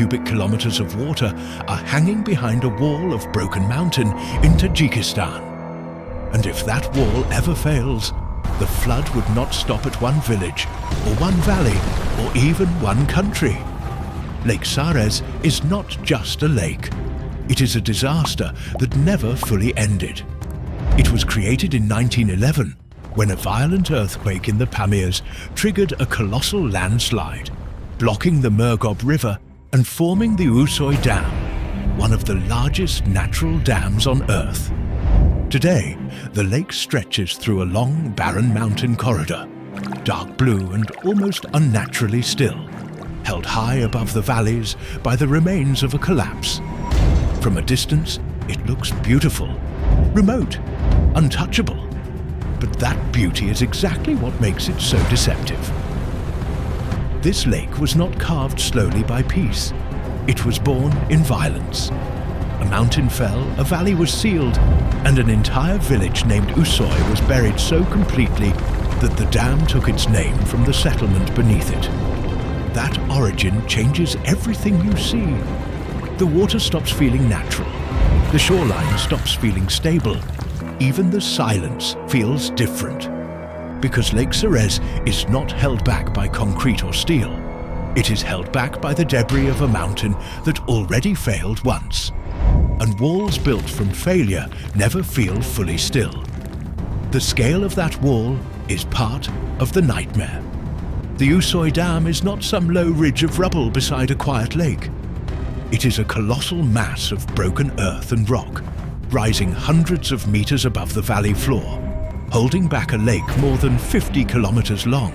cubic kilometers of water are hanging behind a wall of broken mountain in Tajikistan. And if that wall ever fails, the flood would not stop at one village, or one valley, or even one country. Lake Sarez is not just a lake. It is a disaster that never fully ended. It was created in 1911, when a violent earthquake in the Pamirs triggered a colossal landslide, blocking the Murghob River and forming the Usoi Dam, one of the largest natural dams on Earth. Today, the lake stretches through a long, barren mountain corridor, dark blue and almost unnaturally still, held high above the valleys by the remains of a collapse. From a distance, it looks beautiful, remote, untouchable. But that beauty is exactly what makes it so deceptive. This lake was not carved slowly by peace. It was born in violence. A mountain fell, a valley was sealed, and an entire village named Usoi was buried so completely that the dam took its name from the settlement beneath it. That origin changes everything you see. The water stops feeling natural. The shoreline stops feeling stable. Even the silence feels different. Because Lake Sarez is not held back by concrete or steel. It is held back by the debris of a mountain that already failed once. And walls built from failure never feel fully still. The scale of that wall is part of the nightmare. The Usoi Dam is not some low ridge of rubble beside a quiet lake. It is a colossal mass of broken earth and rock, rising hundreds of meters above the valley floor, holding back a lake more than 50 kilometers long.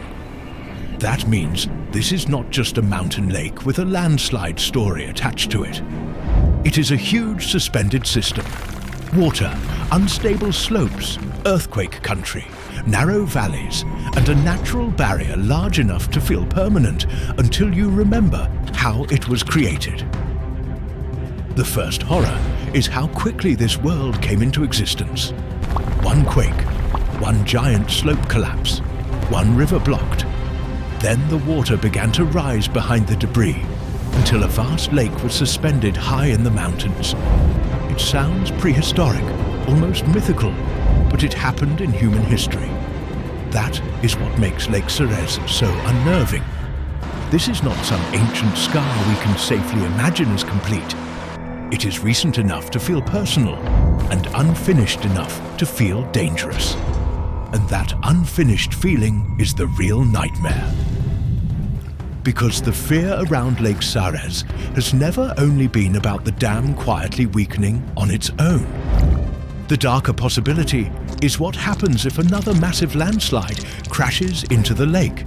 That means this is not just a mountain lake with a landslide story attached to it. It is a huge suspended system. Water, unstable slopes, earthquake country, narrow valleys, and a natural barrier large enough to feel permanent until you remember how it was created. The first horror is how quickly this world came into existence. One quake, one giant slope collapse, one river blocked. Then the water began to rise behind the debris until a vast lake was suspended high in the mountains. It sounds prehistoric, almost mythical, but it happened in human history. That is what makes Lake Sarez so unnerving. This is not some ancient scar we can safely imagine as complete. It is recent enough to feel personal and unfinished enough to feel dangerous. And that unfinished feeling is the real nightmare. Because the fear around Lake Sarez has never only been about the dam quietly weakening on its own. The darker possibility is what happens if another massive landslide crashes into the lake.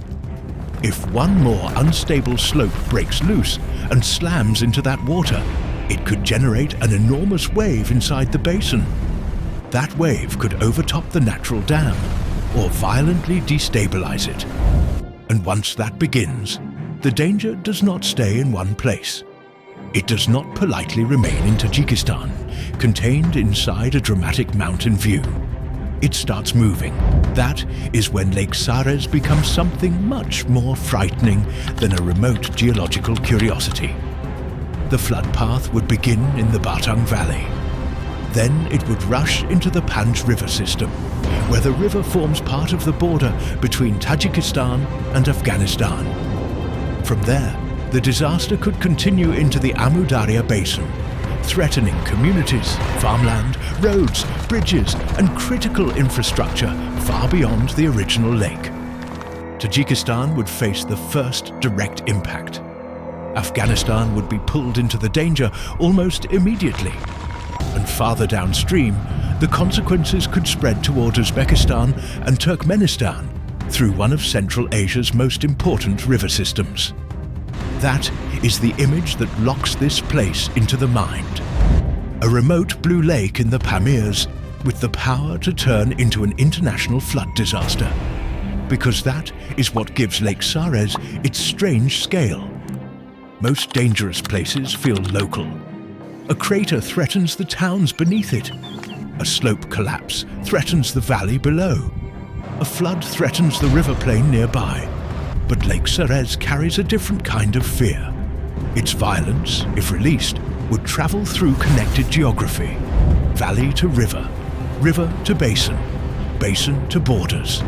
If one more unstable slope breaks loose and slams into that water, it could generate an enormous wave inside the basin. That wave could overtop the natural dam or violently destabilize it. And once that begins, the danger does not stay in one place. It does not politely remain in Tajikistan, contained inside a dramatic mountain view. It starts moving. That is when Lake Sarez becomes something much more frightening than a remote geological curiosity. The flood path would begin in the Batang Valley. Then it would rush into the Panj River system, where the river forms part of the border between Tajikistan and Afghanistan. From there, the disaster could continue into the Amu Darya Basin, threatening communities, farmland, roads, bridges, and critical infrastructure far beyond the original lake. Tajikistan would face the first direct impact. Afghanistan would be pulled into the danger almost immediately. And farther downstream, the consequences could spread toward Uzbekistan and Turkmenistan through one of Central Asia's most important river systems. That is the image that locks this place into the mind. A remote blue lake in the Pamirs with the power to turn into an international flood disaster. Because that is what gives Lake Sarez its strange scale. Most dangerous places feel local. A crater threatens the towns beneath it. A slope collapse threatens the valley below. A flood threatens the river plain nearby. But Lake Sarez carries a different kind of fear. Its violence, if released, would travel through connected geography, valley to river, river to basin, basin to borders.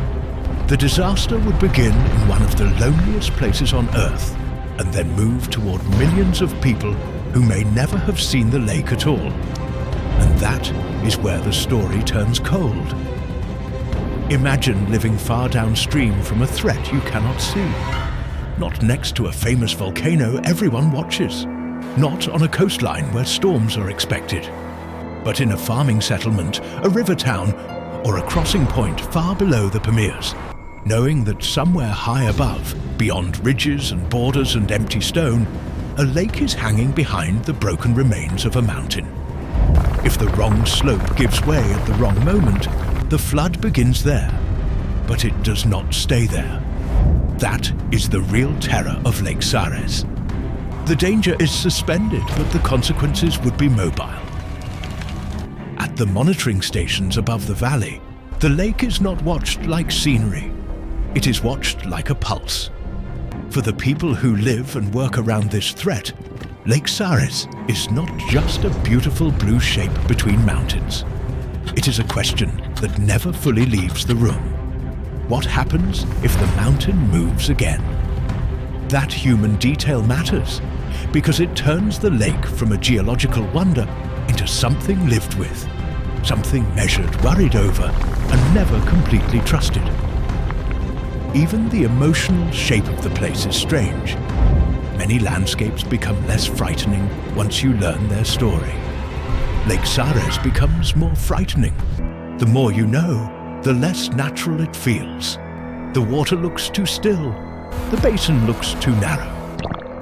The disaster would begin in one of the loneliest places on Earth and then move toward millions of people who may never have seen the lake at all. And that is where the story turns cold. Imagine living far downstream from a threat you cannot see. Not next to a famous volcano everyone watches. Not on a coastline where storms are expected. But in a farming settlement, a river town, or a crossing point far below the Pamirs, knowing that somewhere high above, beyond ridges and borders and empty stone, a lake is hanging behind the broken remains of a mountain. If the wrong slope gives way at the wrong moment, the flood begins there, but it does not stay there. That is the real terror of Lake Sarez. The danger is suspended, but the consequences would be mobile. At the monitoring stations above the valley, the lake is not watched like scenery. It is watched like a pulse. For the people who live and work around this threat, Lake Sarez is not just a beautiful blue shape between mountains. It is a question that never fully leaves the room. What happens if the mountain moves again? That human detail matters because it turns the lake from a geological wonder into something lived with, something measured, worried over, and never completely trusted. Even the emotional shape of the place is strange. Many landscapes become less frightening once you learn their story. Lake Sarez becomes more frightening. The more you know, the less natural it feels. The water looks too still. The basin looks too narrow.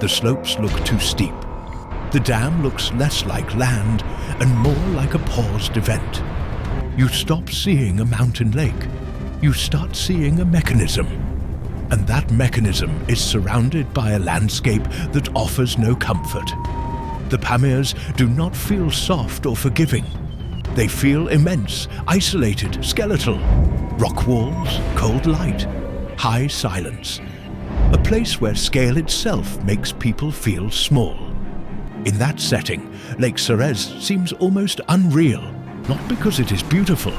The slopes look too steep. The dam looks less like land and more like a paused event. You stop seeing a mountain lake. You start seeing a mechanism. And that mechanism is surrounded by a landscape that offers no comfort. The Pamirs do not feel soft or forgiving. They feel immense, isolated, skeletal. Rock walls, cold light, high silence. A place where scale itself makes people feel small. In that setting, Lake Sarez seems almost unreal, not because it is beautiful,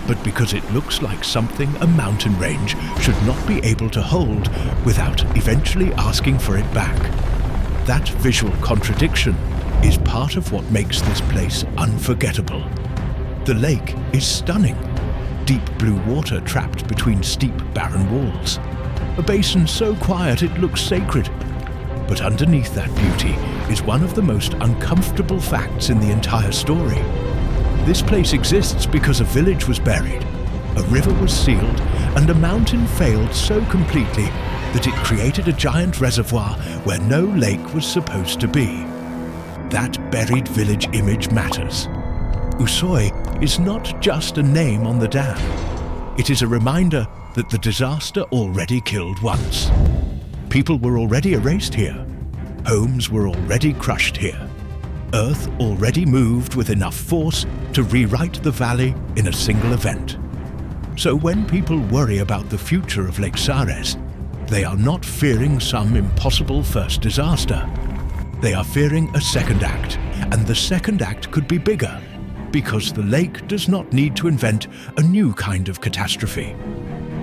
but because it looks like something a mountain range should not be able to hold without eventually asking for it back. That visual contradiction is part of what makes this place unforgettable. The lake is stunning. Deep blue water trapped between steep, barren walls. A basin so quiet it looks sacred. But underneath that beauty is one of the most uncomfortable facts in the entire story. This place exists because a village was buried, a river was sealed, and a mountain failed so completely that it created a giant reservoir where no lake was supposed to be. That buried village image matters. Usoi is not just a name on the dam. It is a reminder that the disaster already killed once. People were already erased here. Homes were already crushed here. Earth already moved with enough force to rewrite the valley in a single event. So when people worry about the future of Lake Sarez, they are not fearing some impossible first disaster. They are fearing a second act, and the second act could be bigger, because the lake does not need to invent a new kind of catastrophe.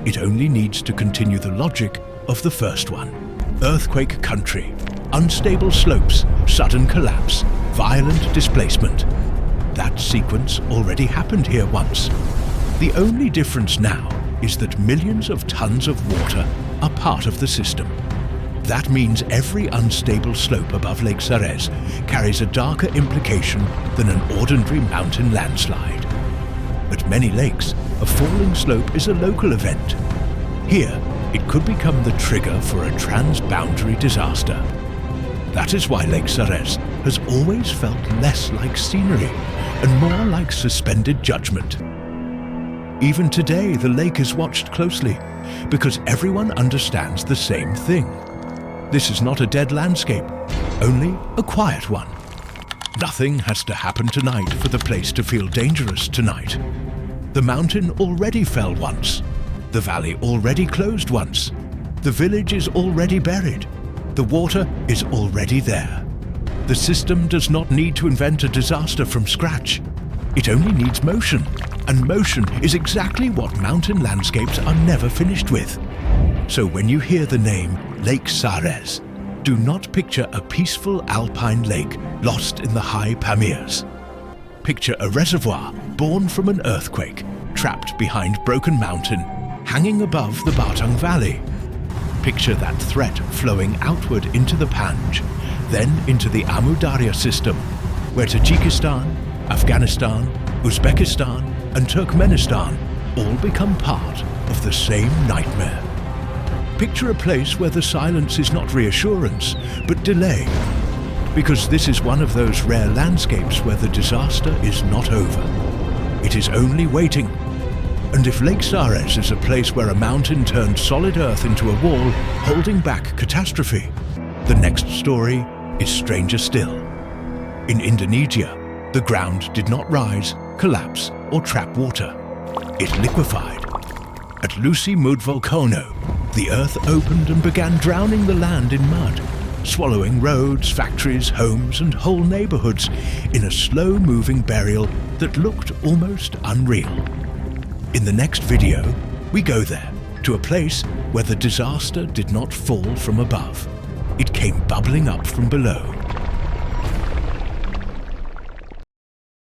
It only needs to continue the logic of the first one. Earthquake country, unstable slopes, sudden collapse, violent displacement. That sequence already happened here once. The only difference now is that millions of tons of water are part of the system. That means every unstable slope above Lake Sarez carries a darker implication than an ordinary mountain landslide. At many lakes, a falling slope is a local event. Here, it could become the trigger for a transboundary disaster. That is why Lake Sarez has always felt less like scenery and more like suspended judgment. Even today, the lake is watched closely because everyone understands the same thing. This is not a dead landscape, only a quiet one. Nothing has to happen tonight for the place to feel dangerous tonight. The mountain already fell once. The valley already closed once. The village is already buried. The water is already there. The system does not need to invent a disaster from scratch. It only needs motion, and motion is exactly what mountain landscapes are never finished with. So when you hear the name Lake Sarez, do not picture a peaceful alpine lake lost in the high Pamirs. Picture a reservoir born from an earthquake, trapped behind Broken Mountain, hanging above the Batang Valley. Picture that threat flowing outward into the Panj, then into the Amu Darya system, where Tajikistan, Afghanistan, Uzbekistan, and Turkmenistan all become part of the same nightmare. Picture a place where the silence is not reassurance, but delay, because this is one of those rare landscapes where the disaster is not over. It is only waiting. And if Lake Sarez is a place where a mountain turned solid earth into a wall, holding back catastrophe, the next story is stranger still. In Indonesia, the ground did not rise, collapse, or trap water. It liquefied. At Lucy Mud Volcano, the earth opened and began drowning the land in mud, swallowing roads, factories, homes, and whole neighborhoods in a slow-moving burial that looked almost unreal. In the next video, we go there, to a place where the disaster did not fall from above. It came bubbling up from below.